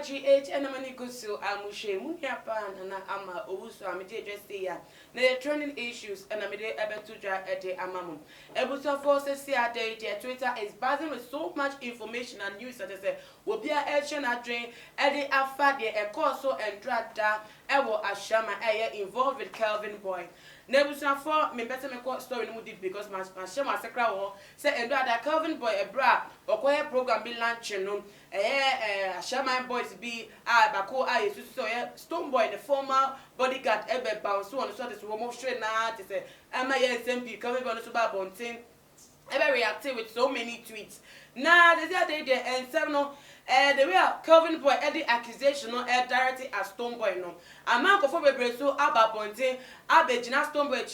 GH and many good so Amushe Muniapan and Ama Owusu Amide just say ya. The trending issues and Amide able to dry at the Amamu. Ebusa forces see a day their Twitter is buzzing with so much information and news that they say will be a action at drain Eddie Afadi a Corso and Drada Ewo Ashama involved with Kelvyn boy. Nebusa for me better make what story no deep because my shema secret war say and that Kelvyn boy a bra or quiet program be launching no Shaman boys be bako so Sonebwoy the former bodyguard ebe bounce so on so this woman straight na to say SMP coming on so bad bonting ebe reacted with so many tweets na the other day and seven no the way Kelvyn boy the accusation no directly as Sonebwoy no amount of bebre so about bonting abegina Sonebwoy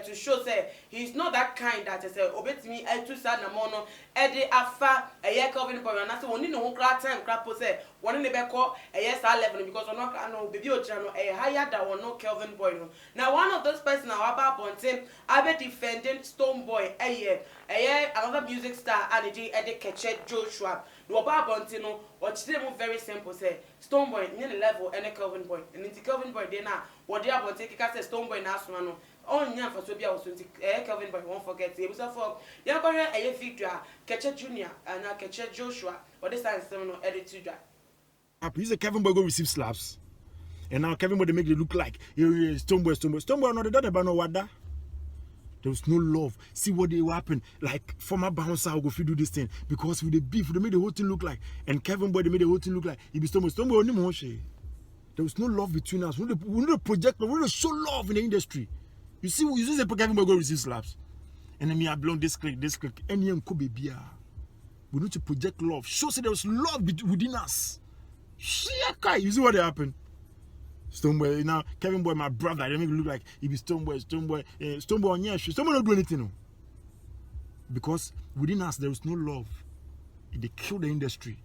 to show say he's not that kind that say obetimi to sad na mono the afa Kelvyn boy na say woni no kra time kra po say woni ne be call level because ono no baby ojira no higher than one no Kelvyn boy no now one of those person now about bonting abe defending Sonebwoy another music star and the Keche Joshua no about bonting no or very simple say Sonebwoy near the level and Kelvyn boy and into Kelvyn boy dey na what they about take say Sonebwoy na so no on nya for so bia also Kelvyn boy won't forget e so for ya go here victory Keche Junior and Keche Joshua or this time no edit to dry you say Kelvyn boy go receive slaps and now Kelvyn boy they make it look like Sonebwoy not the about no wada. There was no love. See what they happen. Like former bouncer will go do this thing because with the beef, they made the whole thing look like. And Kelvyn boy, they made the whole thing look like. He be Sonebwoy only more. There was no love between us. We need to project. We need to show love in the industry. You see the Kelvyn boy go receive slaps, and then me I blown this click. Any young could be. We need to project love. Show say there was love within us. You see what happened. Sonebwoy now Kelvyn boy my brother they make it look like he be Sonebwoy on yes Sonebwoy don't do anything no. Because within us there was no love. They killed the industry.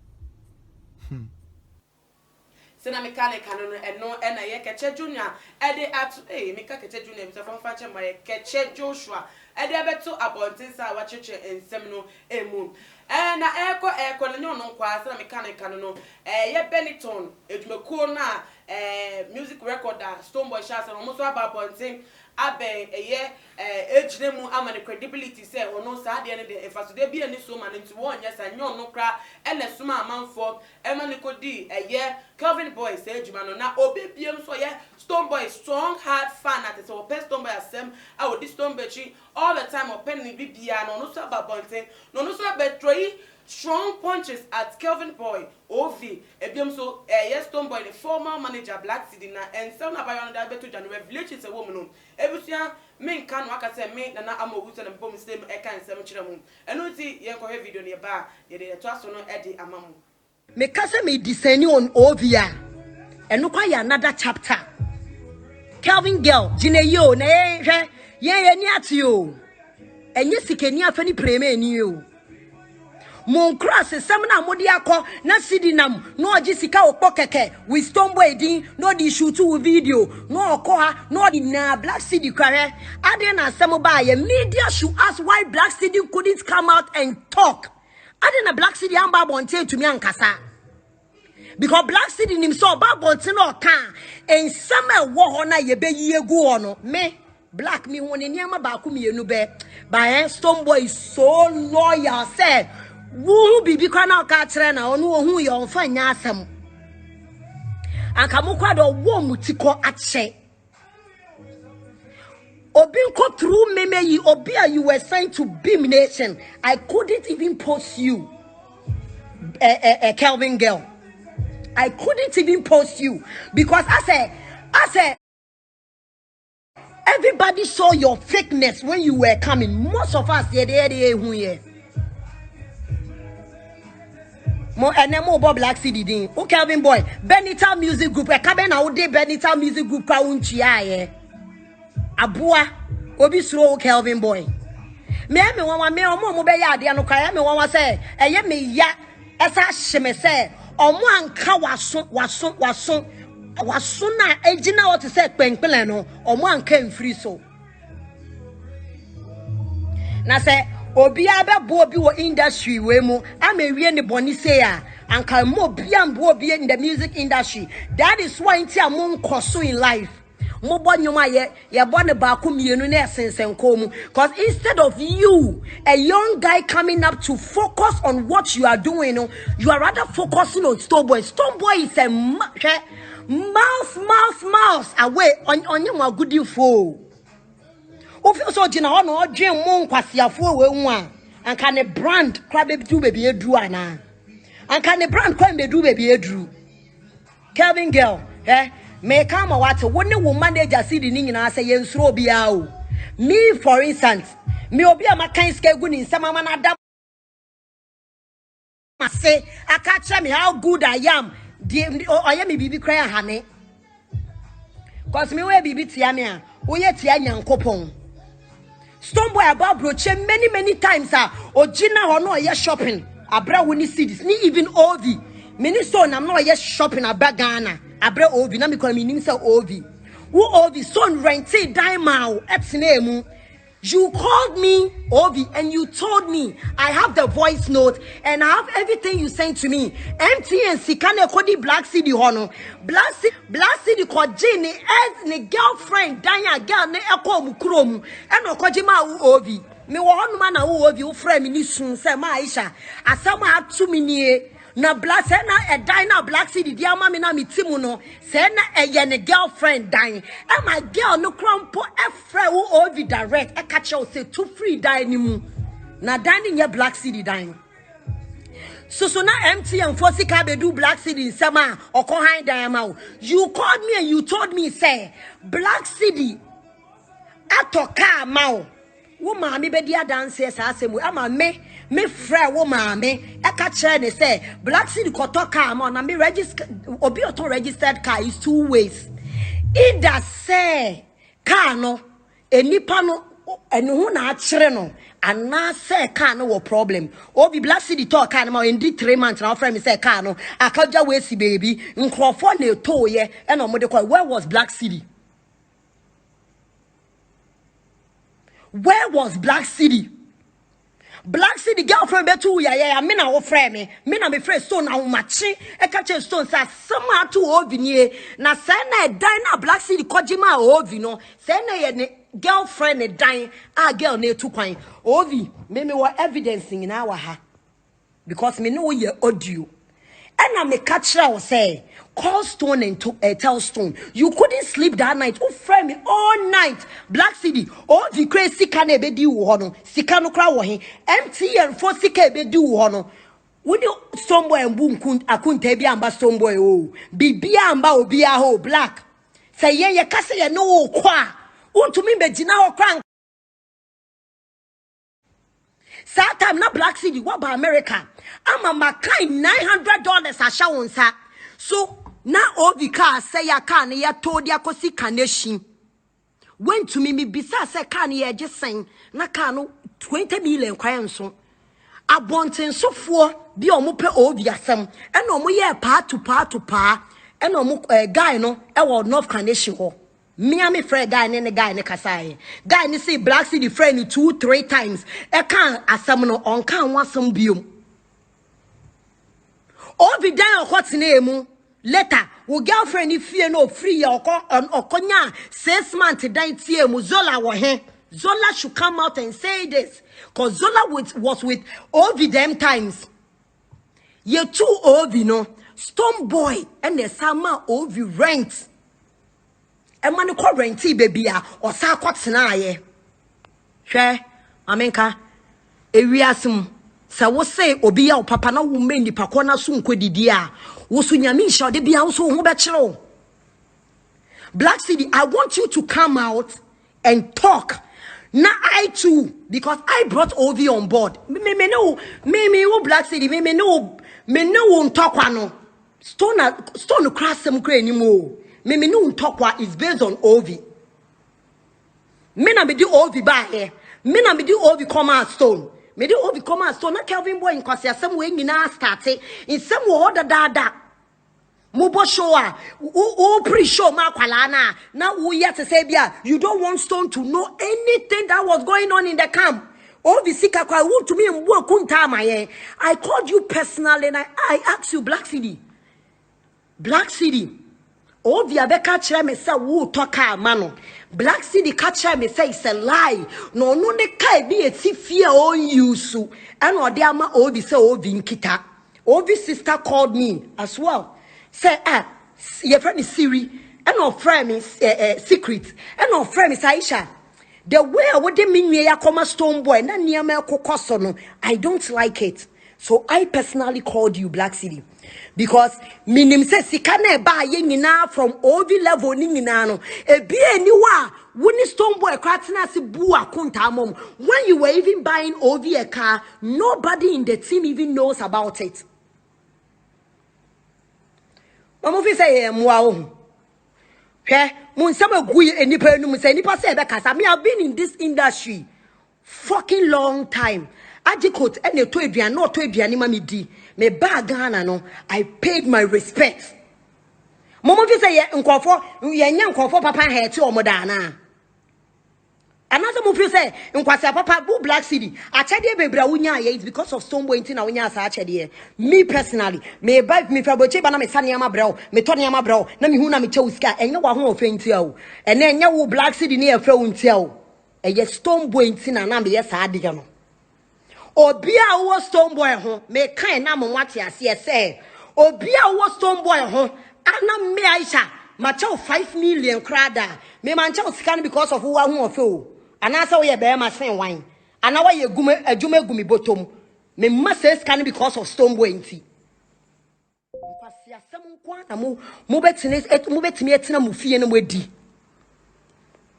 Sena mechanic and no Keche Junior Eddie at Mika Keche Junior from Fancher my Keche Joshua Eddie beto abontin sa wa cheche ensem no emu and na eko no kwa sena mechanic no ye Benetton edumekuo na music recorder Sonebwoy shas and almost about bontin abe ejinemu ama the credibility say ono sa de ne de efa so de bia ni so man nti won yes anyo no kra ene suma amanfo ema ni kodi Kelvyn boy say ejuma no na obebiem so ye Sonebwoy strong hard fan at so best Sonebwoy asem I would this Sonebwoy all the time open ni bibia no so about bontin no so betroy strong punches at Kelvyn boy Ovi ebiem so yes Sonebwoy the former manager Black Cidi na and some about that beto January village is a woman no ebusia men kan waka say me na amogu na B0mbsheII e kan sem kire mu eno ti ye ko he video ne ba ye de to aso no e de amamu me kase me discerning on Ovia eno kwa ya another chapter Kelvyn girl jine yo na hwe ye ni ati o enye sikeni afani preme ni o mon cross sem na modi akọ na Cidi nam no oji sika okpo keke with Sonebwoy din no di shoot with video no okọ ha no di na Black Cidi kware ade na sem ba ye media should ask why Black Cidi couldn't come out and talk ade na Black Cidi amba bonte to me ankasa because Black Cidi nim so ba bonte no kan en sem e wo ho na ye be yi egu ho no me Black me won eniama ba ku me enu be ba Sonebwoy is so loyal said wo bibi kwa na ka kire na onu ohun ye onfa nya asem anka mukwa do wo mutiko ache obi nko through meme yi obi a you were signed to B0mbsheII Nation I couldn't even post you Kelvyn girl I couldn't even post you because I said everybody saw your fakeness when you were coming most of us here mo enemo bo Black Cidi din o Kelvyn boy Benetton music group e ka be na wo de Benetton music group kwa unchia ye aboa obi suro o Kelvyn boy me wanwa me omo be ya ade no kwa me wanwa say eye me ya esa hye me say omo anka waso wasuna ejina what say kpenkpele no omo anka mfiri so na say obi abebo obi wo industry we mu amawie ne boni say a anka mo biambo obi in the music industry. That is why nti amon koso in life mo bonyoma ye bone ba ko mienu na esensenko mu, cause instead of you a young guy coming up to focus on what you are doing, you are rather focusing on Sonebwoy. Sonebwoy is a mouse away on your good info. Ofi so jina ho no odwen mo nkwasiafo we hu a anka ne brand kra be du baby edru ana anka ne brand kwa be du baby edru. Kelvyn girl me come what woni wo manager Cidi ni nyina say yensuro bia o. Me for instance, me obi a makan ska gu ni nsama ma na da ma say aka tell me how good I am. Oya me bibi kra ha ne, cause me we bibi tia me a wo ye tia nyankopon. Sonebwoy about broche many times ojina ho no ye shopping abra woni Cidi ni even ovi many son am no ye shopping abra Ghana abra ovi na me call me nim say ovi wo ovi son rented diamond etne mu. You called me ovi and you told me I have the voice note and I have everything you sent to me. MTN sikane kodi Black Cidi hono Black Cidi ko jini as ne girlfriend danya girl ne ekọ mu krom and okoji ma wo ovi me wo hono ma na wo ovi wo frɛ me ni sun se ma Aisha asama atu me nie na Black se na e dan na Black Cidi dia ma me na me timu no se na eye ne girlfriend dan e my girl no krampo e frɛ wo ovi direct e ka che o se to free dan ni mu na dan ni nye Black Cidi dan. So na MTN for sika be do Black Cidi nsema okohan diamond. You called me and you told me say Black Cidi atoka ma wo maami be dia dance sa asemu ama me frɛ wo maami e ka kire ne say Black Cidi koto car ma na me register obi oto registered car is two ways. Either say car no enipa no enu hu na akire no ana say car no wo problem obi Black Cidi talk car no in 3 months na friend me say car no akaja we si baby nkrofo na to ye e no mo de call. Where was Black Cidi? Where was Black Cidi? Black Cidi girlfriend betu ya me na wo frɛ me na me frɛ so na wo machi e ka che stone sa sama to ovi nie na se na dan na Black Cidi kojima ovi no se na ye ne girlfriend ne dan a girl na etu kwan ovi me wa evidence na wa ha because me no ye audio and I me catch her say call Stone and tell Stone you couldn't sleep that night. Oh, friend me all night. Black Cidi oh the crazy can be di wo no sika no kra wo he MTN for sika be di wo no wo di Sonebwoy mbu akunta bi amba Sonebwoy o bibia amba obi a ho Black say ye kase ye no kwa untumi be gina ho kran that time na Black Cidi what about America ama makai $900 a shawonsa so na ovi car say ya car ne ya told ya kosi kaneshi went to me bisa say car ne ya jesen na car no 20 million kwan so abonten sofo bi omo pe ovi asem e na omo ye pa to e na omo guy no e wo North Kaneshi ho me am friend guy ne guy ne kasai guy ne say Black Cidi friend 2-3 times e kan asem no on kan wasem biom ovi dan okotene emu later wo girlfriend if you no free okonya 6 months dan tie mu Zola wo he Zola should come out and say this cause Zola was with Ovi them times ye two Ovi no Sonebwoy and the sama Ovi rent e man ko renti baby a o sa kwatena ye hwe amenka ewiasem sa wo say obi ya papa na wo mendi pakọ na so nkodidi a wo so nyame hya de bia wo so ho be kire. Black Cidi, I want you to come out and talk. Now I too, because I brought Ovi on board. Me no Black Cidi, me no talk no. Stone cross some cray anymore. Me no talk is based on Ovi. Me na me do Ovi by here. Me na me do Ovi come out Stone. Me do Ovi come out Stone. Na Kelvyn boy in kwasi asem we nyina start in some order da. Mubo show pre-show ma kwalana. Now we yet to say you don't want Stone to know anything that was going on in the camp. All the sick I want to me and work I called you personally and I asked you Black Cidi. Black Cidi. All the other catcher me say who talk mano. Black Cidi catcher me say it's a lie. No the kai be a fear on you so. And or ama all the say all vinkita. All the sister called me as well. Say, your friend is Siri, and our friend is Secret, and our friend is Aisha. The way I would mean me a comma Sonebwoy, and then near me I don't like it. So I personally called you Black Cidi. Because minim says Sikane ba yingina from OV level ninginano. A be anywhere, when Sonebwoy cratina si bua kuntamum. When you were even buying OV a car, nobody in the team even knows about it. Mama say wow. Okay, Munsama Gui and Nipa say Nipa say because I mean I've been in this industry fucking long time. Adjicot and a twebia, not twebia, ni mami di. Me bagana no. I paid my respect. Mama say unkofo, yan kofo papa hair to modana. Another movie say, "Nkwasi papa bu Black Cidi. Achade bebra wunya ye it's because of Sonebwoy nti na wunya sa achade. Me personally, me buy me faboche ba na me sane ama bra, me to ne ama bra, na me hu na me che usika. Enye wa ho ofenti a o. Ene enye wo Black Cidi ne efa unti a o. Eye Sonebwoy nti na me ye sa adiga no. Obi a wo Sonebwoy ho, me kan na mo wate ase say. Obi a wo Sonebwoy ho, ana me Aisha, ma che 5 million krada. Me man che usika because of who hu ofo. Anasa we be ma sen wine. Anawa ye gume adwuma gumi botom. Me ma say scan because of Sonebwoy nti. Nkwasi asem nkwa na mo betimi etina mo fie na mo di.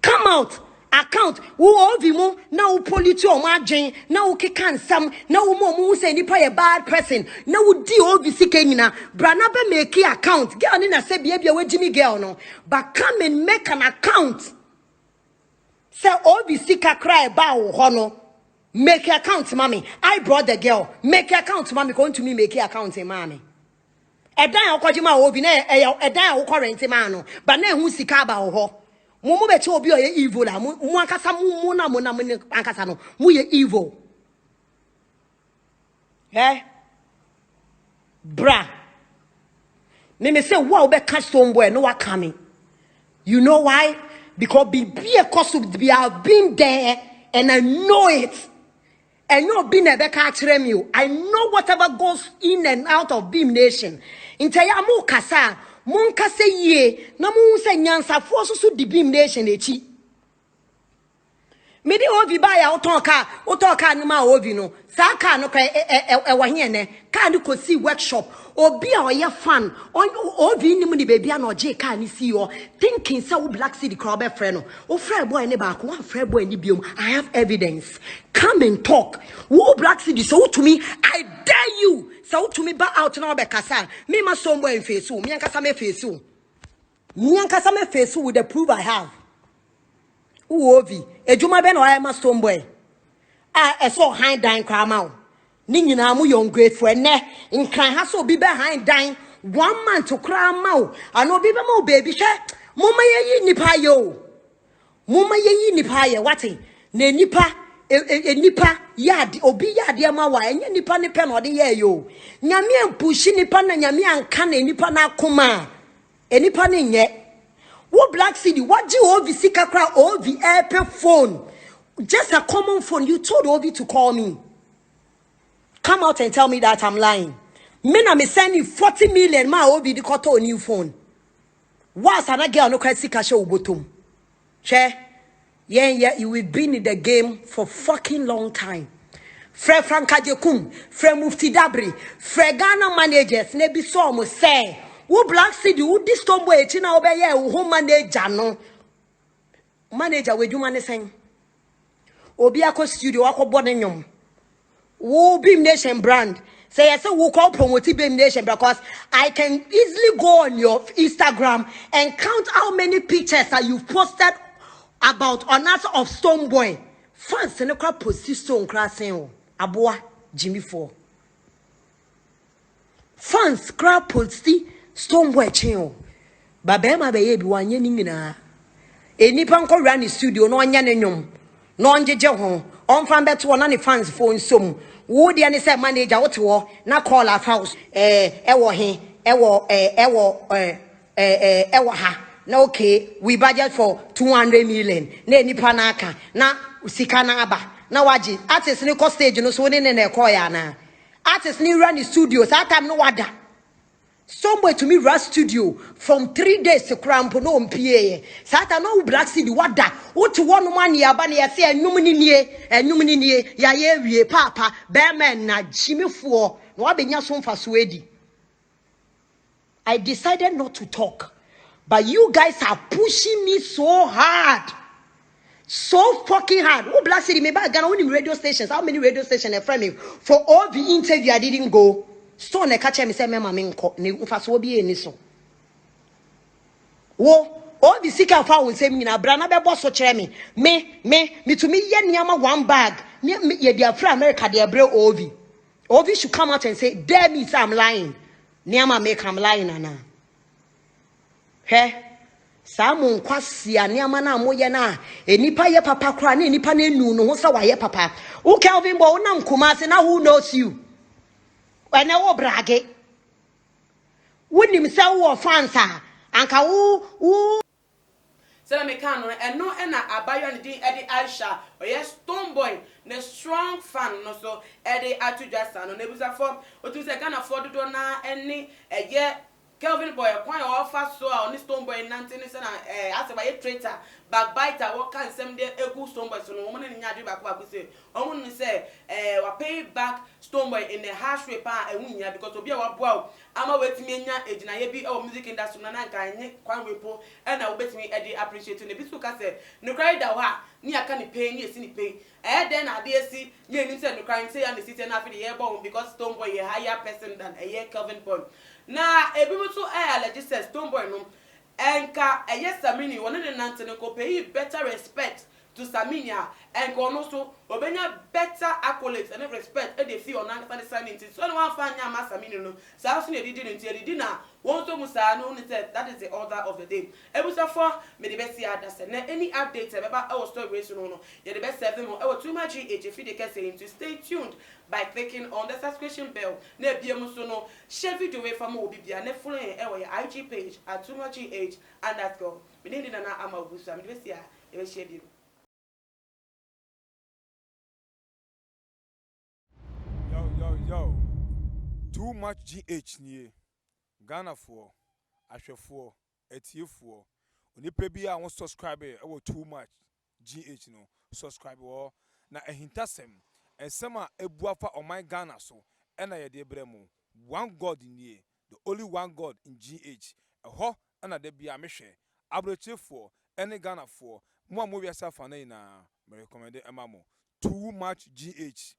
Come out account wo ovi mu na wo politi o mo adwen na wo keka nsam na wo mo say nipa ye bad person na wo di ovi sika nyina bra na be make account girl ni na say bia we Jimmy girl no but come and make an account. Say obi sika cry ba wo ho no make account mommy. I brought the girl make account mommy going to me make account mommy. Edan akojima obi na edan akwarent man no but na hu sika ba wo ho mo be che obi o ye evil la mo ankasa mo na ankasa no mo ye evil bra me say wow be catch Sonebwoy no wa coming. You know why? Because be a cause be have been there and I know it. And you've been a catch you. I know whatever goes in and out of Beam Nation. Intaya mu kasa, mun kase ye, na mun se nyansa force so di Beam Nation echi. Me di ovi ba ya otonka numa ovi no. Sa ka no kra wa hie ne. Ka ni kosi workshop. Obi a oye fan. Ovi ni mu ni baby na oje ka ni si o. Thinking say wo Black Cidi crowd be friend no. O friend boy ne ba ko, one friend boy ni biom. I have evidence. Come and talk. Wo Black Cidi so to me, I dare you. So to me ba out na be kasa. Me ma Sonebwoy face you. Me ankasa me face you. Me ankasa me face you with the proof I have. Ovi ejuma be no I ma Sonebwoy so hind dine krama ni nyina mu yon grateful ne nkran ha so bi behind dine 1 month to krama and obi be ma baby hwe mumma yeyi nipa yo mumma yeyi nipa ye wate na nipa nipa yade obi yade ma wa enye nipa ne pe no de ye yo nyame ampushi nipa na nyame anka na nipa na akoma nipa ne nye. What Black Cidi? What do Ovi sika kra Ovi airpay phone? Just a common phone. You told Ovi to call me. Come out and tell me that I'm lying. Me na me send you 40 million ma Ovi di koto new phone. What's another girl no kra sika show bottom? Che? Yeah, you will been in the game for fucking long time. Fre Franka Jekum, Fre Mufti Dabri, Fre Ghana managers, nebi so almost say. Wo Black Cidi wo this Sonebwoy echi na obeye wo manager no manager we dwuma ne sen obi akọ studio akọbọ ne nyom wo Beam Nation brand say yes wo call promote Beam Nation because I can easily go on your Instagram and count how many pictures that you've posted about on us of Sonebwoy fans ne kwa position krasen o aboa Jimmy 4 fans crowd posti Sonebwoy chen. Ba be ma be ye bi wanye ni nyina. Enipa nko run the studio no anya ne nwom. No onjeje ho. On fan beto na ne fans phone som. Wo de ne say manager wote wo na call at house. Ewo he, ewo ha. Na okay, we budget for 200 million. Na enipa na aka. Na sika na aba. Na waji artist ni ko stage no so ne na call ya na. Artist ni run the studio. That time no wada. Somewhere to me run studio from 3 days to cramp no MPA. Sata no black city wada. What one man ya bani ya say enum ni ya ye wie papa bearman na Jimmy for no abenya so mfa so edi. I decided not to talk. But you guys are pushing me so hard. So fucking hard. Oh, Black City, maybe I got only radio stations. How many radio stations are from me? For all the interview, I didn't go. So, I catch me say, "Mama, me fast will be any so." Wo, all the sick and found say me na brana be boss so me. Me to me ye niama one bag. Me ye dia fra America dia bre Ovi. Ovi should come out and say, "Damn it, I'm lying." Niama make I'm lying ana. He. Samu kwasi aniama na moye na enipa ye papa kra na enipa na enu no ho sa wa ye papa wo Kelvyn bo na Kumasi na who knows you ene wo brage wonim se wo fans a anka wo Sela me kan no eno na abayo ne din ede Aisha oye Sonebwoy ne strong fan no so ede atujasa no nebusa form otu se kan afford do na ene eye Kelvyn boy kwan offer so a oni Sonebwoy nante ne se na aseba ye traitor backbiter what can sem de egu Sonebwoy so no mo ne nya ade ba ko se omo ne se wa pay back Sonebwoy in a harsh way pa ewunya because obi a wa boa ama wetimi nya ejina ye bi o music industry na nka nye kwan wepo e na obetimi e dey appreciate ne bi so ka se no cry da wa ni aka ni pay ni esi ni pay den ade esi ye ni se no cry say ya ne sit na fi the year born because Sonebwoy a higher person than a year Kelvyn boy na ebi so allege say Sonebwoy no enka yes Samini one de nante no ko pay better respect to Saminia and also obenya better accolades and respect e dey feel on answer the signing so no one fan nya ma Samini no sa so ne didi na won to musa no ne said that is the order of the day ebusa for me the best ya that na any updates e beba our story so no you the best 7 mo e wo too much if you dey saying to stay tuned by clicking on the subscription bell na biem so no share video we from obi bia na follow e wo your IG page at too much _. Me need na amabusa me the best ya e we share biem. Yo, too much GH nie Ghana for ahwefo etiefo onipa bi a won subscribe e wo too much GH no subscribe wo na ehintasem ensem a ebuafa oman Ghana so e na ye de bremu one god nie the only one god in GH eho na da bia mehwe abrochefo ene Ghana for mo a mo wiasa fa na ina me recommend emamo too much GH